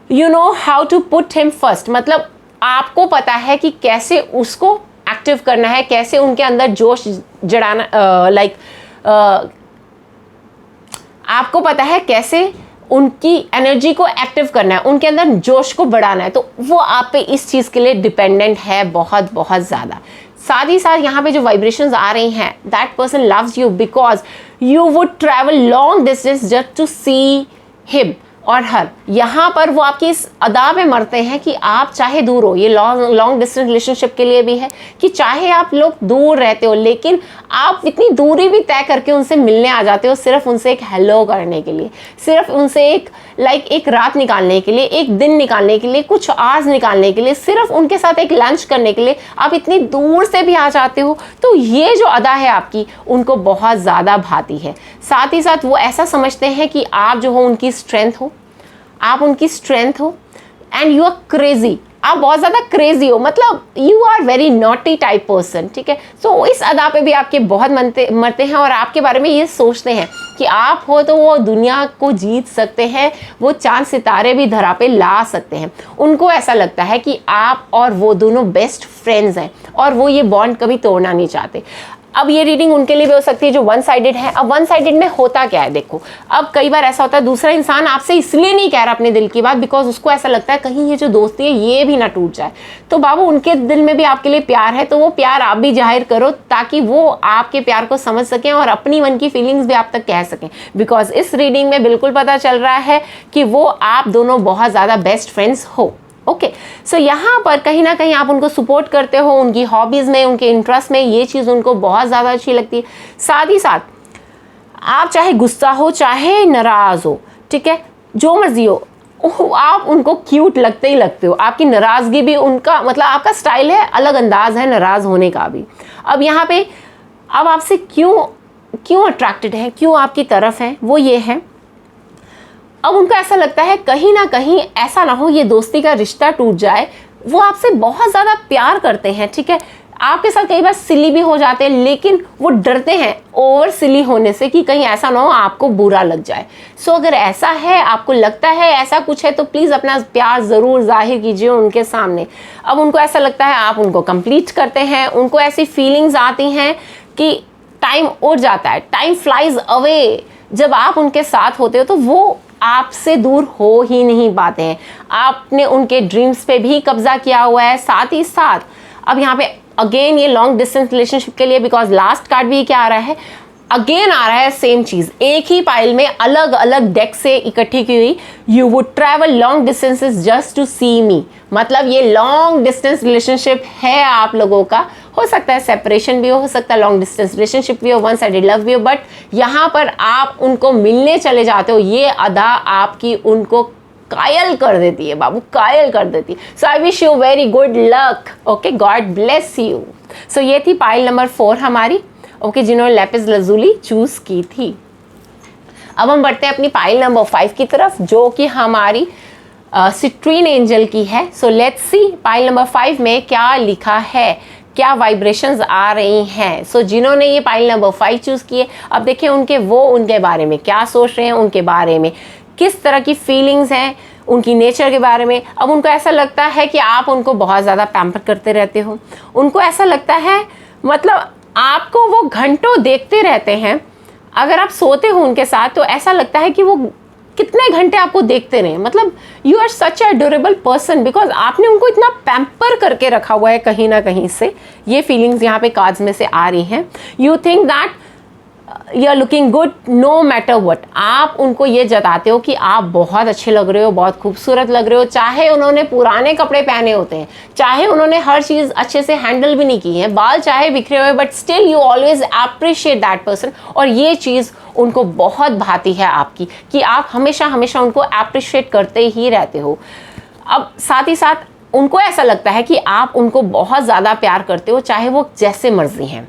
You know how to put him first, मतलब आपको पता है कि कैसे उसको एक्टिव करना है, कैसे उनके अंदर जोश जड़ाना, आपको पता है कैसे उनकी एनर्जी को एक्टिव करना है, उनके अंदर जोश को बढ़ाना है। तो वो आप पे इस चीज़ के लिए डिपेंडेंट है बहुत बहुत ज़्यादा। साथ ही साथ यहाँ पे जो वाइब्रेशंस आ रही हैं, that person loves you because you would travel long distance just to see him और हर। यहाँ पर वो आपकी इस अदा में मरते हैं कि आप चाहे दूर हो, ये लॉन्ग डिस्टेंस रिलेशनशिप के लिए भी है कि चाहे आप लोग दूर रहते हो, लेकिन आप इतनी दूरी भी तय करके उनसे मिलने आ जाते हो, सिर्फ उनसे एक हेलो करने के लिए, सिर्फ उनसे एक रात निकालने के लिए, एक दिन निकालने के लिए, कुछ आवर्स निकालने के लिए, सिर्फ उनके साथ एक लंच करने के लिए आप इतनी दूर से भी आ जाते हो। तो ये जो अदा है आपकी, उनको बहुत ज़्यादा भाती है। साथ ही साथ वो ऐसा समझते हैं कि आप जो हो उनकी स्ट्रेंथ हो, आप उनकी स्ट्रेंथ हो, एंड यू आर क्रेजी, आप बहुत ज़्यादा क्रेजी हो, मतलब you are very naughty type person, ठीक है। सो इस अदा पे भी आपके बहुत मरते हैं और आपके बारे में ये सोचते हैं कि आप हो तो वो दुनिया को जीत सकते हैं, वो चांद सितारे भी धरा पे ला सकते हैं। उनको ऐसा लगता है कि आप और वो दोनों बेस्ट फ्रेंड्स हैं और वो ये बॉन्ड कभी तोड़ना नहीं चाहते। अब ये रीडिंग उनके लिए भी हो सकती है जो वन साइडेड है। अब वन साइडेड में होता क्या है, देखो, अब कई बार ऐसा होता है दूसरा इंसान आपसे इसलिए नहीं कह रहा अपने दिल की बात बिकॉज उसको ऐसा लगता है कहीं ये जो दोस्ती है ये भी ना टूट जाए। तो बाबू उनके दिल में भी आपके लिए प्यार है, तो वो प्यार आप भी जाहिर करो ताकि वो आपके प्यार को समझ सकें और अपनी मन की फीलिंग्स भी आप तक कह सकें। बिकॉज इस रीडिंग में बिल्कुल पता चल रहा है कि वो आप दोनों बहुत ज़्यादा बेस्ट फ्रेंड्स हो। ओके, सो यहाँ पर कहीं ना कहीं आप उनको सपोर्ट करते हो, उनकी हॉबीज़ में, उनके इंटरेस्ट में, ये चीज़ उनको बहुत ज़्यादा अच्छी लगती है। साथ ही साथ आप चाहे गुस्सा हो चाहे नाराज़ हो, ठीक है, जो मर्जी हो, आप उनको क्यूट लगते ही लगते हो। आपकी नाराज़गी भी उनका, मतलब आपका स्टाइल है, अलग अंदाज है नाराज़ होने का भी। अब यहाँ पे अब आपसे क्यों अट्रैक्टेड है, क्यों आपकी तरफ है, वो ये है, अब उनको ऐसा लगता है कहीं ना कहीं ऐसा ना हो ये दोस्ती का रिश्ता टूट जाए। वो आपसे बहुत ज़्यादा प्यार करते हैं, ठीक है, आपके साथ कई बार सिली भी हो जाते हैं, लेकिन वो डरते हैं ओवर सिली होने से कि कहीं ऐसा ना हो आपको बुरा लग जाए। सो अगर ऐसा है, आपको लगता है ऐसा कुछ है, तो प्लीज़ अपना प्यार ज़रूर जाहिर कीजिए उनके सामने। अब उनको ऐसा लगता है आप उनको कंप्लीट करते हैं, उनको ऐसी फीलिंग्स आती हैं कि टाइम उड़ जाता है, टाइम फ्लाइज अवे। जब आप उनके साथ होते हो तो वो आपसे दूर हो ही नहीं पाते हैं। आपने उनके ड्रीम्स पे भी कब्जा किया हुआ है। साथ ही साथ अब यहाँ पे अगेन ये लॉन्ग डिस्टेंस रिलेशनशिप के लिए, बिकॉज लास्ट कार्ड भी क्या आ रहा है, अगेन आ रहा है सेम चीज़, एक ही पाइल में अलग अलग डेक से इकट्ठी की हुई। You would travel long distances just to see me, मतलब ये लॉन्ग डिस्टेंस रिलेशनशिप है आप लोगों का। हो सकता है सेपरेशन भी हो सकता है लॉन्ग डिस्टेंस रिलेशनशिप भी हो, वन साइडेड लव भी हो, बट यहाँ पर आप उनको मिलने चले जाते हो। ये अदा आपकी उनको कायल कर देती है बाबू, कायल कर देती है। So I wish you very good luck. Okay, God bless you. So ये थी पाइल नंबर 4 हमारी, ओके, जिन्होंने लैपिस लजुली चूज की थी। अब हम बढ़ते हैं अपनी पाइल नंबर 5 की तरफ, जो कि हमारी सिट्रीन एंजल की है। So let's see pile number 5 में क्या लिखा है, क्या वाइब्रेशंस आ रही हैं। सो जिन्होंने ये पाइल नंबर 5 चूज़ किए, अब देखिए उनके बारे में क्या सोच रहे हैं, उनके बारे में किस तरह की फीलिंग्स हैं, उनकी नेचर के बारे में। अब उनको ऐसा लगता है कि आप उनको बहुत ज़्यादा पैम्पर करते रहते हो। उनको ऐसा लगता है, मतलब आपको वो घंटों देखते रहते हैं। अगर आप सोते हो उनके साथ तो ऐसा लगता है कि वो कितने घंटे आपको देखते रहे। मतलब you are such a durable person, because आपने उनको इतना पैम्पर करके रखा हुआ है कहीं ना कहीं से। ये फीलिंग्स यहाँ पे कार्ड्स में से आ रही हैं। You think that you are looking good no matter what. आप उनको ये जताते हो कि आप बहुत अच्छे लग रहे हो, बहुत खूबसूरत लग रहे हो, चाहे उन्होंने पुराने कपड़े पहने होते हैं, चाहे उन्होंने हर चीज़ अच्छे से हैंडल भी नहीं की है, बाल चाहे बिखरे हुए, but still you always appreciate that person. और ये चीज़ उनको बहुत भाती है आपकी, कि आप हमेशा हमेशा उनको अप्रिशिएट करते ही रहते हो। अब साथ ही साथ उनको ऐसा लगता है कि आप उनको बहुत ज़्यादा प्यार करते हो, चाहे वो जैसे मर्जी हैं,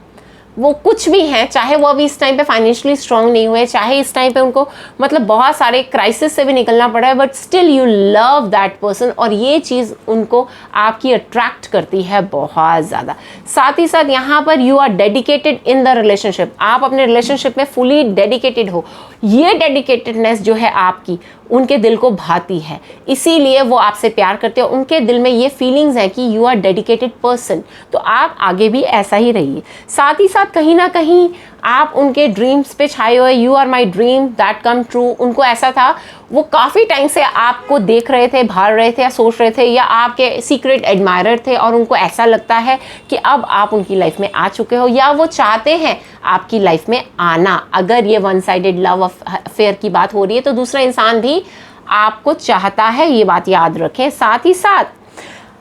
वो कुछ भी हैं, चाहे वो अभी इस टाइम पे फाइनेंशियली स्ट्रांग नहीं हुए, चाहे इस टाइम पे उनको मतलब बहुत सारे क्राइसिस से भी निकलना पड़ा है, but still you love that person. और ये चीज़ उनको आपकी अट्रैक्ट करती है बहुत ज़्यादा। साथ ही साथ यहाँ पर you are dedicated in the relationship, आप अपने रिलेशनशिप में फुली डेडिकेटेड हो। ये डेडिकेटेडनेस जो है आपकी उनके दिल को भाती है, इसीलिए वो आपसे प्यार करते हैं। उनके दिल में ये फीलिंग्स हैं कि यू आर डेडिकेटेड पर्सन, तो आप आगे भी ऐसा ही रहिए। साथ ही साथ कहीं ना कहीं आप उनके ड्रीम्स पे छाए हुए, you are my dream that come true. उनको ऐसा था, वो काफ़ी टाइम से आपको देख रहे थे, भाल रहे थे या सोच रहे थे, या आपके सीक्रेट एडमायरर थे, और उनको ऐसा लगता है कि अब आप उनकी लाइफ में आ चुके हो, या वो चाहते हैं आपकी लाइफ में आना। अगर ये वन साइडेड लव अफेयर की बात हो रही है तो दूसरा इंसान भी आपको चाहता है, ये बात याद रखें। साथ ही साथ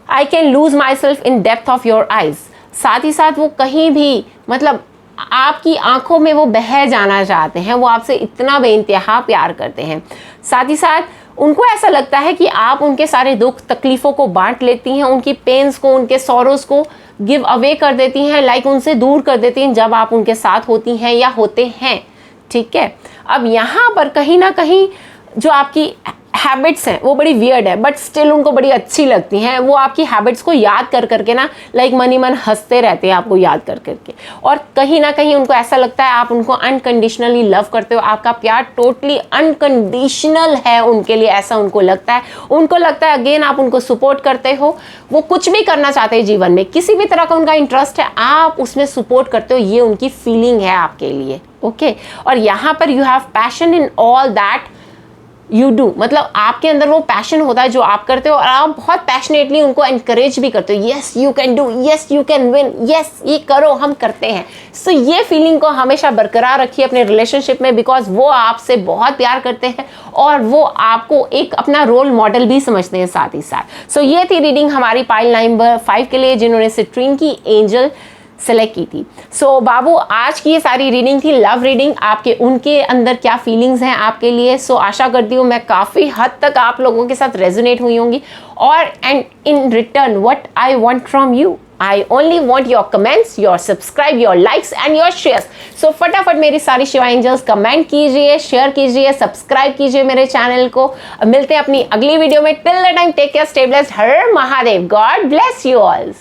I can lose my self in depth of your eyes, साथ ही साथ वो कहीं भी मतलब आपकी आंखों में वो बह जाना चाहते हैं, वो आपसे इतना बेइंतहा प्यार करते हैं। साथ ही साथ उनको ऐसा लगता है कि आप उनके सारे दुख तकलीफ़ों को बांट लेती हैं, उनकी पेन्स को, उनके सॉरोज को गिव अवे कर देती हैं, लाइक उनसे दूर कर देती हैं जब आप उनके साथ होती हैं या होते हैं। ठीक है, अब यहाँ पर कहीं ना कहीं जो आपकी हैबिट्स हैं वो बड़ी वियर्ड है, बट स्टिल उनको बड़ी अच्छी लगती हैं। वो आपकी हैबिट्स को याद कर करके ना लाइक मन ही मन हंसते रहते हैं आपको याद कर करके। और कहीं ना कहीं उनको ऐसा लगता है आप उनको अनकंडीशनली लव करते हो, आपका प्यार टोटली अनकंडीशनल है उनके लिए, ऐसा उनको लगता है। उनको लगता है अगेन आप उनको सपोर्ट करते हो, वो कुछ भी करना चाहते हैं जीवन में, किसी भी तरह का उनका इंटरेस्ट है, आप उसमें सपोर्ट करते हो, ये उनकी फीलिंग है आपके लिए। ओके, और यहाँ पर you have passion in all that you do, मतलब आपके अंदर वो पैशन होता है जो आप करते हो, और आप बहुत पैशनेटली उनको एनकरेज भी करते हो। Yes you can do, yes you can win, yes ये करो, हम करते हैं। सो ये फीलिंग को हमेशा बरकरार रखिए अपने रिलेशनशिप में, बिकॉज वो आपसे बहुत प्यार करते हैं और वो आपको एक अपना रोल मॉडल भी समझते हैं साथ ही साथ। सो ये थी रीडिंग हमारी पाइल नंबर 5 के लिए, जिन्होंने सिट्रीन की एंजल सेलेक्ट की थी। सो बाबू, आज की ये सारी रीडिंग थी लव रीडिंग, आपके उनके अंदर क्या फीलिंग्स हैं आपके लिए। सो आशा करती हूँ मैं काफ़ी हद तक आप लोगों के साथ रेजोनेट हुई होंगी। और and in return what I want from you, I only want your comments, your subscribe, your likes and your shares. So फटाफट मेरी सारी शिवा एंजल्स कमेंट कीजिए, शेयर कीजिए, सब्सक्राइब कीजिए मेरे चैनल को। मिलते हैं अपनी अगली वीडियो में। Till the time take care, stay blessed, हर Mahadev, God bless you all.